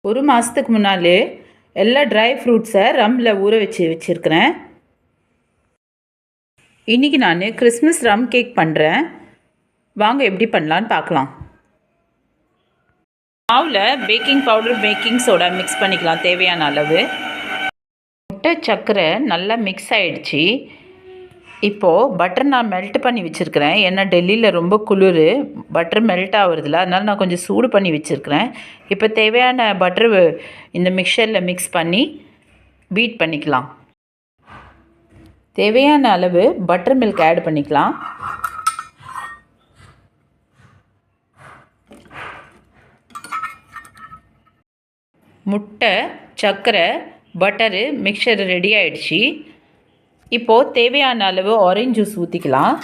ஒரு மாதத்துக்கு முன்னாலே எல்லா ட்ரை ஃப்ரூட்ஸை ரம்மில் ஊற வச்சுருக்கிறேன். இன்றைக்கி நான் கிறிஸ்மஸ் ரம் கேக் பண்ணுறேன். வாங்க எப்படி பண்ணலான்னு பார்க்கலாம். மாவில் baking powder baking soda mix பண்ணிக்கலாம் தேவையான அளவு. முட்டை சர்க்கரை நல்லா மிக்ஸ் ஆகிடுச்சு. இப்போது பட்டர் நான் மெல்ட் பண்ணி வச்சுருக்கிறேன். ஏன்னா டெல்லியில் ரொம்ப குளிர், பட்டர் மெல்ட் ஆகுறதில்ல, அதனால் நான் கொஞ்சம் சூடு பண்ணி வச்சுருக்கிறேன். இப்போ தேவையான பட்டர் இந்த மிக்சரில் மிக்ஸ் பண்ணி பீட் பண்ணிக்கலாம். தேவையான அளவு பட்டர் மில்க் ஆட் பண்ணிக்கலாம். முட்டை சர்க்கரை பட்டரு மிக்சர் ரெடி ஆகிடுச்சு. இப்போது தேவையான அளவு ஆரஞ்சு ஜூஸ் ஊற்றிக்கலாம்.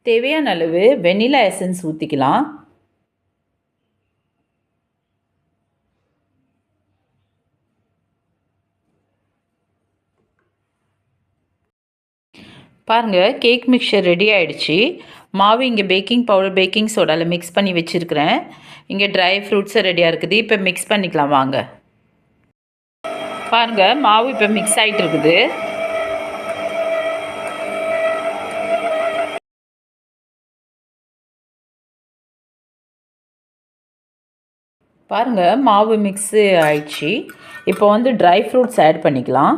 தேவையான அளவு வெனிலா எசன்ஸ் ஊற்றிக்கலாம். பாருங்கள், கேக் மிக்சர் ரெடி ஆகிடுச்சு. மாவு இங்கே பேக்கிங் பவுடர் பேக்கிங் சோடாவில் மிக்ஸ் பண்ணி வச்சுருக்கிறேன். இங்கே ட்ரை ஃப்ரூட்ஸும் ரெடியாக இருக்குது. இப்போ மிக்ஸ் பண்ணிக்கலாம் வாங்க. பாருங்கள், மாவு இப்போ மிக்ஸ் ஆகிட்டு இருக்குது. பாருங்கள், மாவு மிக்ஸு ஆயிடுச்சு. இப்போ ட்ரை ஃப்ரூட்ஸ் ஆட் பண்ணிக்கலாம்.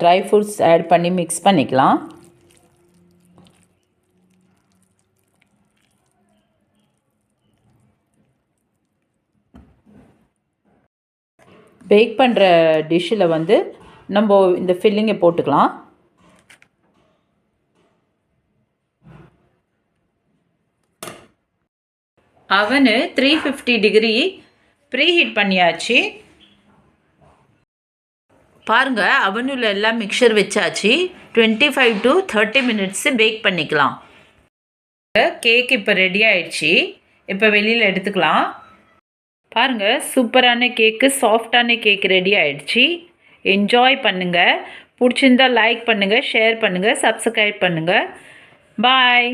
ட்ரை ஃப்ரூட்ஸ் ஆட் பண்ணி மிக்ஸ் பண்ணிக்கலாம். பேக் பண்ணுற டிஷ்ஷில் நம்ம இந்த ஃபில்லிங்கை போட்டுக்கலாம். அவனு 350 டிகிரி ப்ரீ ஹீட் பண்ணியாச்சு. பாருங்கள், அவனுள்ள எல்லாம் மிக்சர் வச்சாச்சு. 25 to 30 மினிட்ஸு பேக் பண்ணிக்கலாம். கேக் இப்போ ரெடி ஆயிடுச்சு. இப்போ வெளியில் எடுத்துக்கலாம். பாருங்கள், சூப்பரான கேக்கு, சாஃப்டான கேக் ரெடி ஆயிடுச்சு. என்ஜாய் பண்ணுங்கள். பிடிச்சிருந்தால் லைக் பண்ணுங்கள், ஷேர் பண்ணுங்கள், சப்ஸ்கிரைப் பண்ணுங்கள். பாய்.